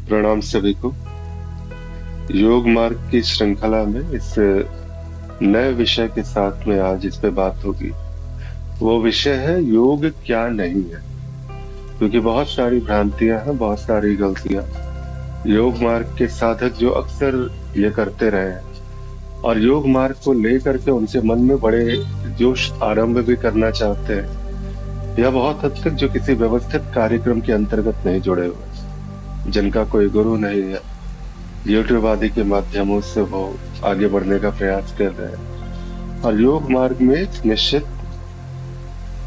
प्रणाम सभी को। योग मार्ग की श्रृंखला में इस नए विषय के साथ में आज इस पे बात होगी। वो विषय है योग क्या नहीं है। क्योंकि बहुत सारी भ्रांतियां हैं, बहुत सारी गलतियां योग मार्ग के साधक जो अक्सर ये करते रहे हैं, और योग मार्ग को लेकर के उनके मन में बड़े जोश आरंभ भी करना चाहते हैं, या बहुत हद तक जो किसी व्यवस्थित कार्यक्रम के अंतर्गत नहीं जुड़े हुए, जिनका कोई गुरु नहीं है, यूट्यूब आदि के माध्यमों से वो आगे बढ़ने का प्रयास कर रहे हैं और योग मार्ग में एक निश्चित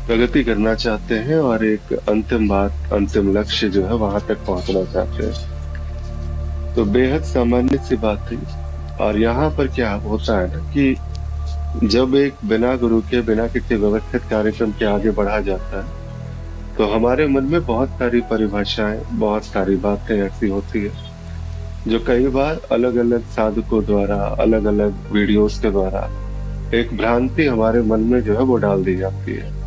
प्रगति करना चाहते हैं और एक अंतिम बात, अंतिम लक्ष्य जो है वहां तक पहुंचना चाहते हैं। तो बेहद सामान्य सी बात है। और यहाँ पर क्या होता है ना कि जब एक बिना गुरु के, बिना किसी व्यवस्थित कार्यक्रम के आगे बढ़ा जाता है, तो हमारे मन में बहुत सारी परिभाषाएं, बहुत सारी बातें ऐसी होती है जो कई बार अलग अलग साधकों द्वारा, अलग अलग वीडियोस के द्वारा एक भ्रांति हमारे मन में जो है वो डाल दी जाती है।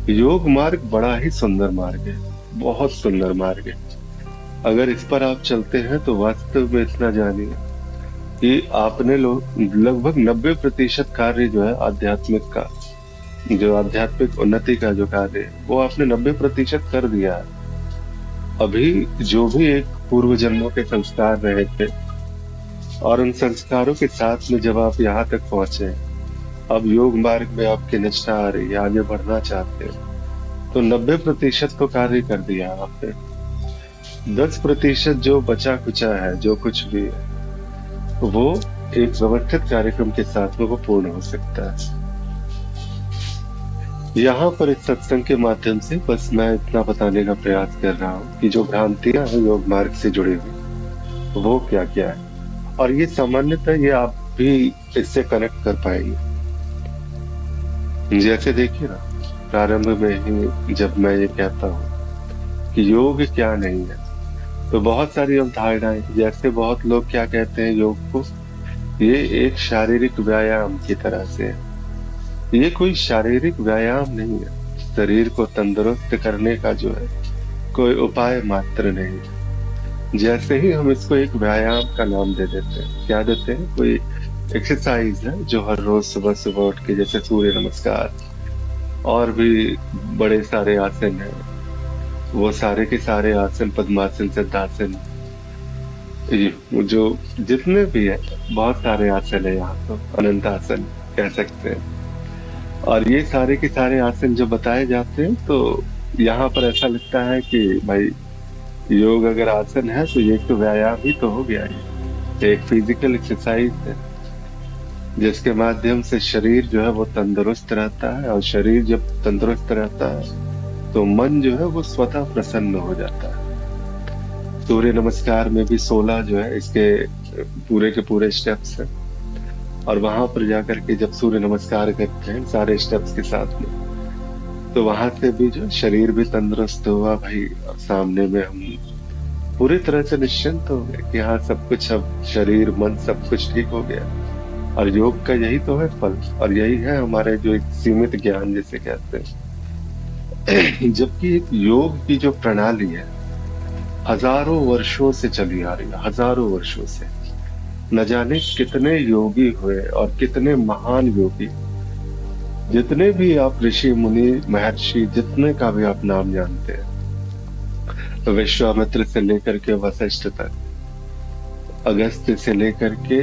योग मार्ग बड़ा ही सुंदर मार्ग है, बहुत सुंदर मार्ग है। अगर इस पर आप चलते हैं तो वास्तव में इतना जानिए कि आपने लगभग 90% कार्य जो है आध्यात्मिक का, जो आध्यात्मिक उन्नति का जो कार्य है, वो आपने 90% कर दिया है। अभी जो भी एक पूर्व जन्मों के संस्कार रहे थे, और उन संस्कारों के साथ में जब आप यहाँ तक पहुंचे, अब योग मार्ग में आपकी निष्ठा आ रही है, आगे बढ़ना चाहते हैं, तो 90% तो कार्य कर दिया आपने। 10% जो बचा कुचा है, जो कुछ भी है, वो एक व्यवस्थित कार्यक्रम के साथ में वो पूर्ण हो सकता है। यहाँ पर इस सत्संग के माध्यम से बस मैं इतना बताने का प्रयास कर रहा हूँ कि जो भ्रांतियां हैं योग मार्ग से जुड़ी हुई, वो क्या क्या है, और ये सामान्यतः ये आप भी इससे कनेक्ट कर पाएंगे। जैसे देखिए ना, प्रारंभ में ही जब मैं ये कहता हूँ कि योग क्या नहीं है, तो बहुत सारी अवधारणाएं, जैसे बहुत लोग क्या कहते हैं योग को, ये एक शारीरिक व्यायाम की तरह से है। ये कोई शारीरिक व्यायाम नहीं है, शरीर को तंदुरुस्त करने का जो है कोई उपाय मात्र नहीं है। जैसे ही हम इसको एक व्यायाम का नाम दे देते हैं, क्या देते हैं, कोई एक्सरसाइज है जो हर रोज सुबह सुबह उठ के, जैसे सूर्य नमस्कार और भी बड़े सारे आसन हैं, वो सारे के सारे आसन, पद्मासन, सिद्धासन, ये जो जितने भी है, बहुत सारे आसन है, यहाँ तो अनंत आसन कह सकते हैं। और ये सारे के सारे आसन जो बताए जाते हैं, तो यहाँ पर ऐसा लगता है कि भाई योग अगर आसन है तो ये तो व्यायाम ही तो हो गया। ये एक फिजिकल एक्सरसाइज है जिसके माध्यम से शरीर जो है वो तंदुरुस्त रहता है, और शरीर जब तंदुरुस्त रहता है तो मन जो है वो स्वतः प्रसन्न हो जाता है। सूर्य नमस्कार में भी 16 जो है इसके पूरे के पूरे स्टेप्स हैं, और वहां पर जाकर के जब सूर्य नमस्कार करते हैं सारे स्टेप्स के साथ में, तो वहां से भी जो शरीर भी तंदुरुस्त हुआ भाई। सामने में हम पूरी तरह से निश्चिंत हो गए कि हाँ, सब कुछ, अब शरीर मन सब कुछ ठीक हो गया। और योग का यही तो है फल, और यही है हमारे जो एक सीमित ज्ञान जिसे कहते हैं। जबकि एक योग की जो प्रणाली है हजारों वर्षों से चली आ रही है, हजारों वर्षों से। न जाने कितने योगी हुए और कितने महान योगी, जितने भी आप ऋषि मुनि महर्षि, जितने का भी आप नाम जानते हैं, विश्वामित्र से लेकर के वशिष्ठ तक, अगस्त्य से लेकर के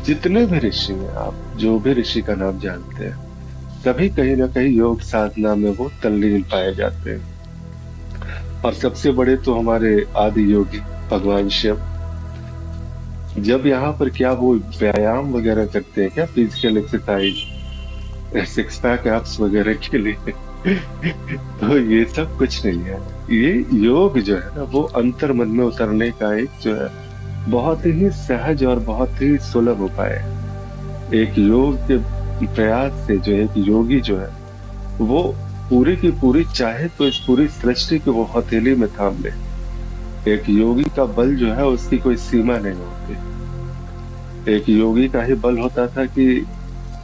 जितने भी ऋषि हैं, आप जो भी ऋषि का नाम जानते हैं, सभी कहीं ना कहीं योग साधना में वो तल्लीन पाए जाते हैं। और सबसे बड़े तो हमारे आदि योगी भगवान शिव, जब यहाँ पर क्या वो व्यायाम वगैरह करते हैं, क्या physical exercise, six pack abs वगैरह के लिए, तो ये सब कुछ नहीं है। ये योग जो है ना, वो अंतर मन में उतरने का एक जो है बहुत ही सहज और बहुत ही सुलभ उपाय है। एक योग के प्रयास से जो एक योगी जो है वो पूरी की पूरी, चाहे तो इस पूरी सृष्टि को वो हथेली में थाम ले। एक योगी का बल जो है उसकी कोई सीमा नहीं होती। एक योगी का ही बल होता था कि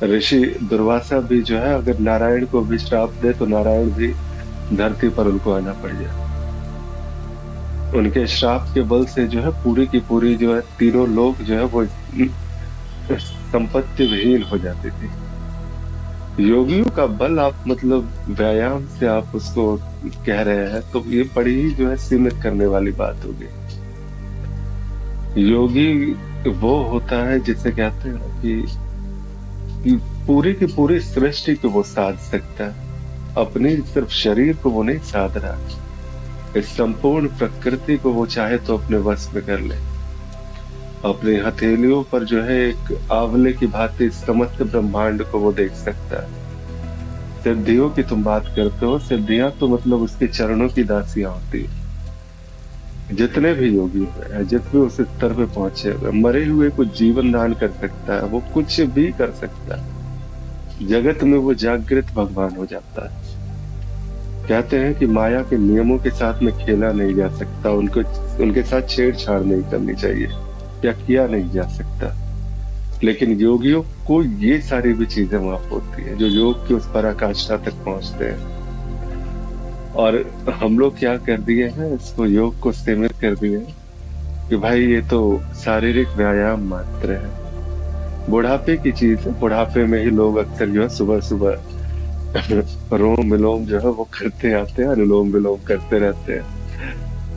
ऋषि दुर्वासा भी जो है अगर नारायण को भी श्राप दे तो नारायण भी धरती पर उनको आना पड़ जाए। उनके श्राप के बल से जो है पूरी की पूरी जो है तीनों लोग जो है वो संपत्ति विहीन हो जाती थी। योगियों का बल आप मतलब व्यायाम से आप उसको कह रहे हैं तो ये बड़ी ही जो है सीमित करने वाली बात होगी। योगी वो होता है जिसे कहते हैं कि पूरी की पूरी सृष्टि को वो साध सकता है, अपनी सिर्फ शरीर को वो नहीं साध रहा, इस संपूर्ण प्रकृति को वो चाहे तो अपने वश में कर ले। अपने हथेलियों पर जो है एक आंवले की भांति समस्त ब्रह्मांड को वो देख सकता है। सिद्धियों की तुम बात करते हो, सिद्धियां तो मतलब उसके चरणों की दासियां होती है। जितने भी योगी हैं, जिस भी उस स्तर पे पहुंचे हुए, मरे हुए को जीवन दान कर सकता है, वो कुछ भी कर सकता है। जगत में वो जागृत भगवान हो जाता है। कहते हैं कि माया के नियमों के साथ में खेला नहीं जा सकता, उनको उनके साथ छेड़छाड़ नहीं करनी चाहिए या किया नहीं जा सकता। लेकिन योगियों को ये सारी भी चीजें माफ होती है, जो योग की उस पराकाष्ठा तक पहुंचते हैं। और हम लोग क्या कर दिए हैं, इसको योग को सीमित कर दिए हैं कि भाई ये तो शारीरिक व्यायाम मात्र है, बुढ़ापे की चीज है। बुढ़ापे में ही लोग अक्सर जो है सुबह सुबह रोम विलोम जो है वो करते आते हैं, अनुलोम विलोम करते रहते हैं।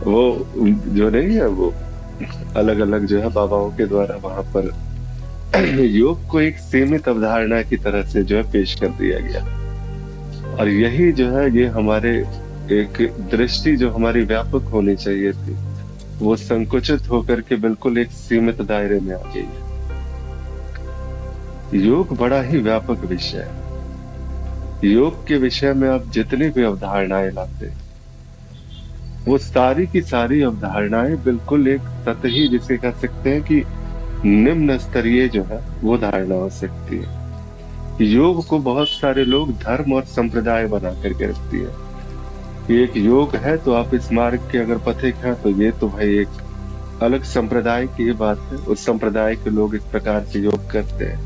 वो जो नहीं है वो अलग अलग जो है बाबाओं के द्वारा वहां पर योग को एक सीमित अवधारणा की तरह से जो है पेश कर दिया गया। और यही जो है ये हमारे एक दृष्टि जो हमारी व्यापक होनी चाहिए थी, वो संकुचित होकर के बिल्कुल एक सीमित दायरे में आ गई है। योग बड़ा ही व्यापक विषय है। योग के विषय में आप जितनी भी अवधारणाएं लाते, वो सारी की सारी अवधारणाएं बिल्कुल एक सतही, जिसे कह सकते हैं कि निम्न स्तरीय जो है वो धारणा हो सकती है। योग को बहुत सारे लोग धर्म और संप्रदाय बना करके रखती है। ये एक योग है तो आप इस मार्ग के अगर पथिक हैं तो ये तो भाई एक अलग संप्रदाय की ही बात है, उस संप्रदाय के लोग इस प्रकार से योग करते हैं।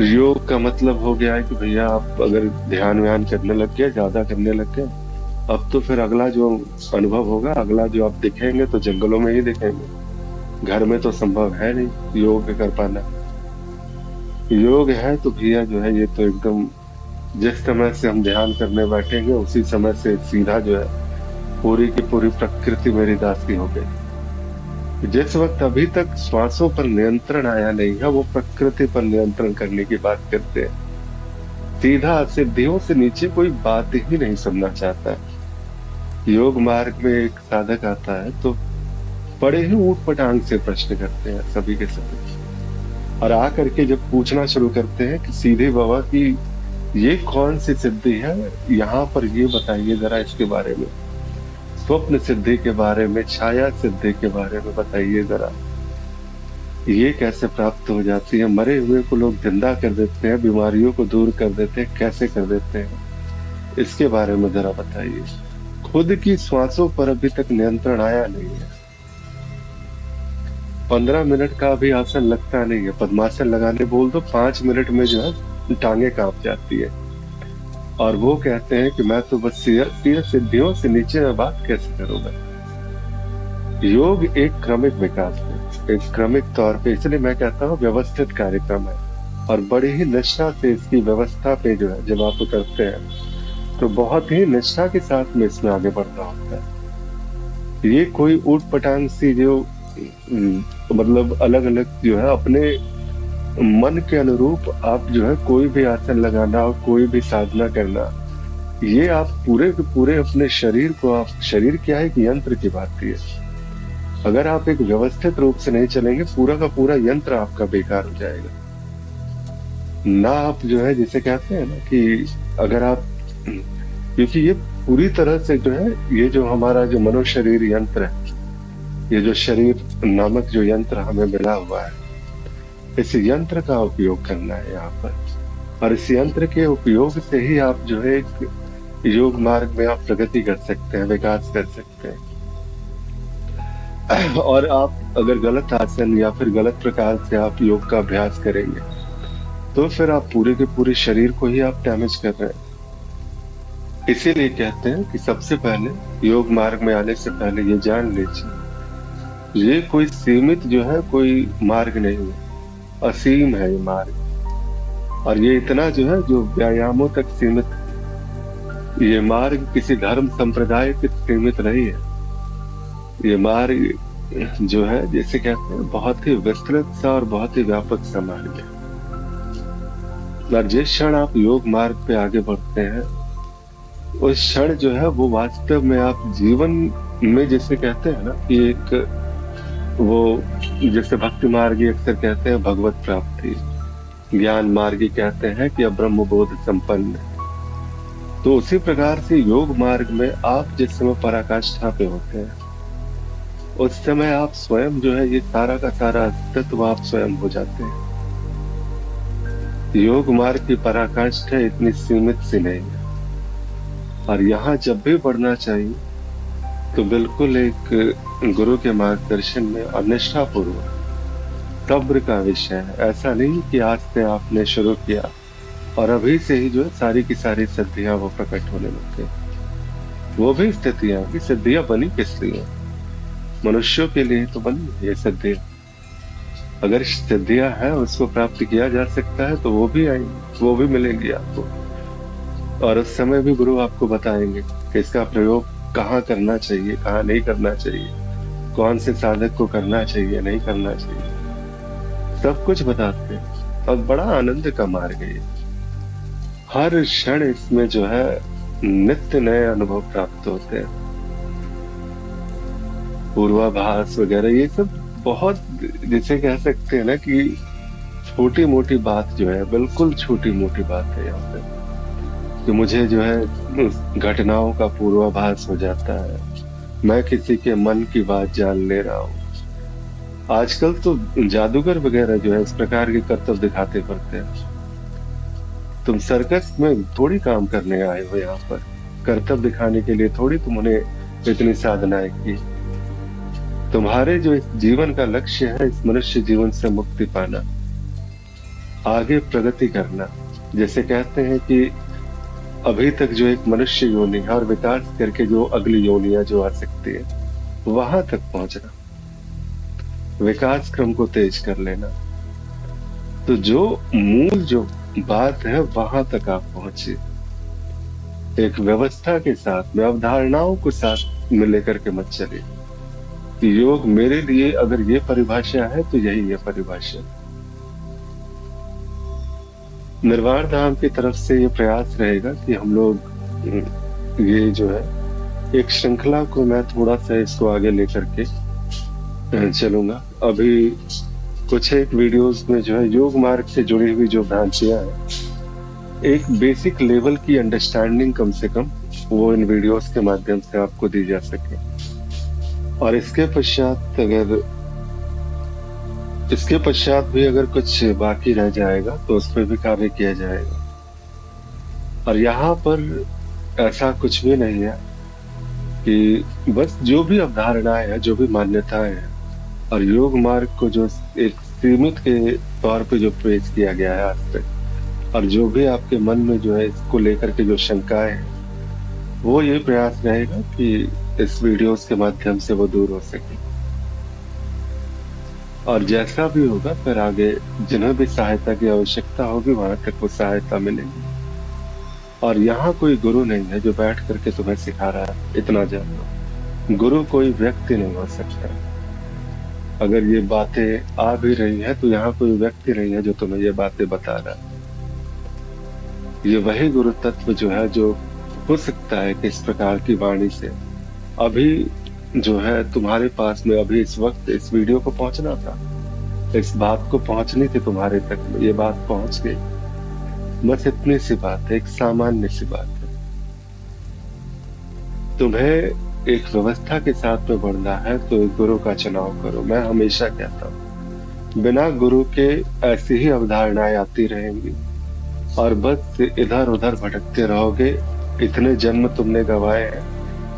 योग का मतलब हो गया है कि भैया आप अगर ध्यान व्यान करने लग गए, ज्यादा करने लग गए, अब तो फिर अगला जो अनुभव होगा, अगला जो आप दिखेंगे तो जंगलों में ही दिखेंगे, घर में तो संभव है नहीं योग कर पाना। योग है तो भैया जो है ये तो एकदम जिस समय से हम ध्यान करने बैठेंगे उसी समय से सीधा जो है पूरी की पूरी प्रकृति मेरी दासी हो गई। जिस वक्त अभी तक श्वासों पर नियंत्रण आया नहीं है, वो प्रकृति पर नियंत्रण करने की बात करते हैं। सीधा सिद्धियों से नीचे कोई बात ही नहीं सुनना चाहता है। योग मार्ग में एक साधक आता है तो बड़े ही ऊट पटांग से प्रश्न करते हैं सभी के सभी, और आकर के जब पूछना शुरू करते हैं कि सीधे बाबा की ये कौन सी सिद्धि है, यहाँ पर ये बताइए जरा इसके बारे में, स्वप्न सिद्धि के बारे में, छाया सिद्धि के बारे में बताइए जरा, ये कैसे प्राप्त हो जाती है, मरे हुए को लोग जिंदा कर देते हैं, बीमारियों को दूर कर देते हैं, कैसे कर देते हैं, इसके बारे में जरा बताइए। खुद की श्वासों पर अभी तक नियंत्रण आया नहीं है। 15 मिनट का भी आसन लगता नहीं है, पद्मासन लगाने बोल दो 5 मिनट में जो है टांगे कांप जाती है। और वो कहते हैं कि मैं तो बस सिद्धियों से नीचे में बात कैसे करूंगा। योग एक क्रमिक विकास है, एक क्रमिक तौर पे, इसलिए मैं कहता हूँ व्यवस्थित कार्यक्रम है, और बड़ी ही निष्ठा से इसकी व्यवस्था पे जो है जब आप करते हैं तो बहुत ही निष्ठा के साथ में इसमें आगे बढ़ना होता है। ये कोई ऊट पटांग सी जो मतलब अलग अलग जो है अपने मन के अनुरूप आप जो है कोई भी आसन लगाना और कोई भी साधना करना, ये आप पूरे के पूरे अपने शरीर को, आप शरीर क्या है कि यंत्र की बात है। अगर आप एक व्यवस्थित रूप से नहीं चलेंगे, पूरा का पूरा यंत्र आपका बेकार हो जाएगा ना। आप जो है जिसे कहते हैं ना कि अगर आप, क्योंकि ये पूरी तरह से जो है ये जो हमारा जो मनोशरीर यंत्र है, ये जो शरीर नामक जो यंत्र हमें मिला हुआ है, इस यंत्र का उपयोग करना है यहाँ पर, और इस यंत्र के उपयोग से ही आप जो है एक योग मार्ग में आप प्रगति कर सकते हैं, विकास कर सकते हैं। और आप अगर गलत आसन या फिर गलत प्रकार से आप योग का अभ्यास करेंगे तो फिर आप पूरे के पूरे शरीर को ही आप डैमेज कर रहे हैं। इसीलिए कहते हैं कि सबसे पहले योग मार्ग में आने से पहले ये जान लीजिए, ये कोई सीमित जो है कोई मार्ग नहीं है, असीम है ये मार्ग। और ये इतना जो है जो व्यायामों तक सीमित है। ये मार्ग किसी धर्म संप्रदाय तक सीमित नहीं है। ये मार्ग जो है जैसे कहते हैं बहुत ही विस्तृत सा और बहुत ही व्यापक सा मार्ग है। और जिस क्षण आप योग मार्ग पे आगे बढ़ते हैं, उस क्षण जो है वो वास्तव में आप जीवन में जैसे कहते हैं ना कि एक वो जैसे भक्ति मार्गी अक्सर कहते हैं भगवत प्राप्ति, ज्ञान मार्गी कहते हैं कि अब ब्रह्म बोध संपन्न। तो उसी प्रकार से योग मार्ग में आप जिस समय पराकाष्ठा पे होते हैं, उस समय आप स्वयं जो है ये सारा का सारा अस्तित्व आप स्वयं हो जाते हैं। योग मार्ग की पराकाष्ठा इतनी सीमित सी नहीं है। और यहाँ जब भी बढ़ना चाहिए तो बिल्कुल एक गुरु के मार्गदर्शन में और निष्ठापूर्वक सब्र का विषय है। ऐसा नहीं कि आज से आपने शुरू किया और अभी से ही जो है सारी की सारी सिद्धियां वो प्रकट होने लग गई। वो भी स्थितियां की सिद्धियां बनी किस लिए? मनुष्यों के लिए तो बनी ये सिद्धियां। अगर सिद्धियां हैं उसको प्राप्त किया जा सकता है तो वो भी आएंगी, वो भी मिलेंगी आपको। और उस समय भी गुरु आपको बताएंगे कि इसका प्रयोग कहाँ करना चाहिए, कहाँ नहीं करना चाहिए, कौन से साधक को करना चाहिए, नहीं करना चाहिए, सब कुछ बताते हैं। और बड़ा आनंद का मार्ग है ये। हर क्षण इसमें जो है नित्य नए अनुभव प्राप्त होते हैं। पूर्वाभास वगैरह ये सब बहुत जिसे कह सकते हैं ना कि छोटी मोटी बात जो है, बिल्कुल छोटी मोटी बात है यहाँ पे, कि मुझे जो है घटनाओं का पूर्वाभास हो जाता है, मैं किसी के मन की बात जान ले रहा हूँ। आजकल तो जादूगर वगैरह जो है इस प्रकार के करतब दिखाते फिरते हैं। तुम सर्कस में थोड़ी काम करने आए हो, यहाँ पर करतब दिखाने के लिए थोड़ी तुमने इतनी साधनाएं की। तुम्हारे जो इस जीवन का लक्ष्य है, इस मनुष्य जीवन से मुक्ति पाना, आगे प्रगति करना। जैसे कहते हैं कि अभी तक जो एक मनुष्य योनि है और विकास करके जो अगली योनियां जो आ सकती है, वहां तक पहुंचना, विकास क्रम को तेज कर लेना। तो जो मूल जो बात है वहां तक आप पहुंचे, एक व्यवस्था के साथ में, अवधारणाओं को साथ में लेकर के मत चलिए। योग मेरे लिए अगर ये परिभाषा है तो यही है परिभाषा। निर्वाण धाम की तरफ से ये प्रयास रहेगा कि हम लोग ये जो है एक श्रृंखला को मैं थोड़ा सा इसको आगे लेकर के चलूंगा। अभी कुछ एक वीडियोस में जो है योग मार्ग से जुड़ी हुई जो भ्रांतियां हैं, एक बेसिक लेवल की अंडरस्टैंडिंग कम से कम वो इन वीडियोस के माध्यम से आपको दी जा सके। और इसके पश्चात भी अगर कुछ बाकी रह जाएगा तो उस पर भी कार्य किया जाएगा। और यहाँ पर ऐसा कुछ भी नहीं है कि बस जो भी अवधारणाएं हैं, जो भी मान्यताएं हैं, और योग मार्ग को जो एक सीमित के तौर पे जो पेश किया गया है आज तक, और जो भी आपके मन में जो है इसको लेकर के जो शंकाएं हैं, वो ये प्रयास रहेगा कि इस वीडियोस के माध्यम से वो दूर हो सके। और जैसा भी होगा फिर आगे जिन्हें भी सहायता की आवश्यकता होगी वहां तक वो सहायता मिलेगी। और यहाँ कोई गुरु नहीं है जो बैठ करके तुम्हें सिखा रहा है, इतना जान लो। गुरु कोई व्यक्ति नहीं हो सकता। अगर ये बातें आ भी रही है तो यहाँ कोई व्यक्ति नहीं है जो तुम्हें ये बातें बता रहा है। ये वही गुरु तत्व जो है जो हो सकता है कि इस प्रकार की वाणी से अभी जो है तुम्हारे पास में अभी इस वक्त इस वीडियो को पहुंचना था, इस बात को पहुंचनी थी तुम्हारे तक, ये बात पहुंच गई। बस इतनी सी बात है, एक सामान्य सी बात है। तुम्हें एक व्यवस्था के साथ में बढ़ना है तो एक गुरु का चुनाव करो। मैं हमेशा कहता हूँ बिना गुरु के ऐसी ही अवधारणाएं आती रहेंगी और बस इधर उधर भटकते रहोगे। इतने जन्म तुमने गंवाए हैं,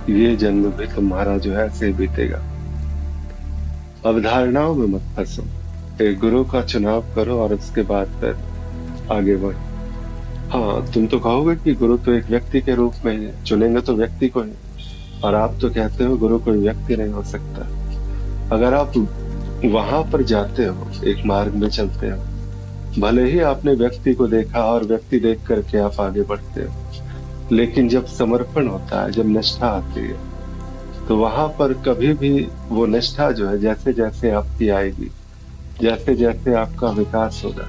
ये जन्म भी तुम्हारा जो है ऐसे बीतेगा। अवधारणाओं में मत फंसो, एक गुरु का चुनाव करो और उसके बाद फिर आगे बढ़ो। हाँ, तुम तो कहोगे कि गुरु तो एक व्यक्ति के रूप में ही है, चुनेंगे तो व्यक्ति को ही, और आप तो कहते हो गुरु कोई व्यक्ति नहीं हो सकता। अगर आप वहां पर जाते हो, एक मार्ग में चलते हो, भले ही आपने व्यक्ति को देखा और व्यक्ति देख करके आप आगे बढ़ते हो, लेकिन जब समर्पण होता है, जब निष्ठा आती है, तो वहां पर कभी भी वो निष्ठा जो है, जैसे जैसे आपकी आएगी, जैसे जैसे आपका विकास होगा,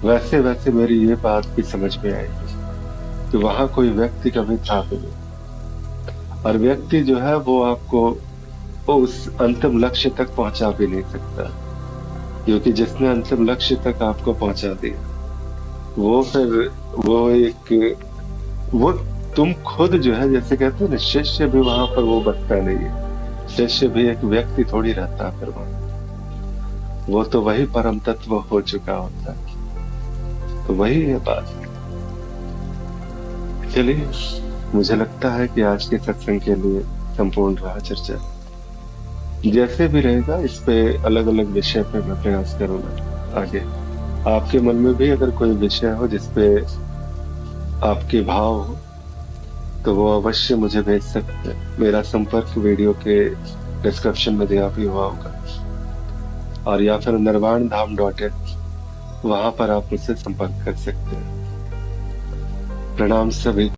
वैसे वैसे मेरी ये बात भी समझ में आएगी कि वहां कोई व्यक्ति कभी था भी नहीं, और व्यक्ति जो है वो आपको वो उस अंतिम लक्ष्य तक पहुंचा भी नहीं सकता, क्योंकि जिसने अंतिम लक्ष्य तक आपको पहुंचा दिया, वो फिर वो एक वो तुम खुद जो है, जैसे कहते हैं ना, शिष्य भी वहां पर वो बचता नहीं है। शिष्य भी एक व्यक्ति थोड़ी रहता है फिर वहां, वो तो वही परम तत्व हो चुका होता है। तो वही है बात। चलिए, मुझे लगता है कि आज के सत्संग के लिए संपूर्ण रहा चर्चा। जैसे भी रहेगा, इस पे अलग अलग विषय पे मैं प्रयास करूंगा आगे। आपके मन में भी अगर कोई विषय हो जिसपे आपके भाव हो, तो वो अवश्य मुझे भेज सकते हैं। मेरा संपर्क वीडियो के डिस्क्रिप्शन में दिया भी हुआ होगा, और या फिर nirvanadham.in, वहां पर आप मुझसे संपर्क कर सकते हैं। प्रणाम सभी।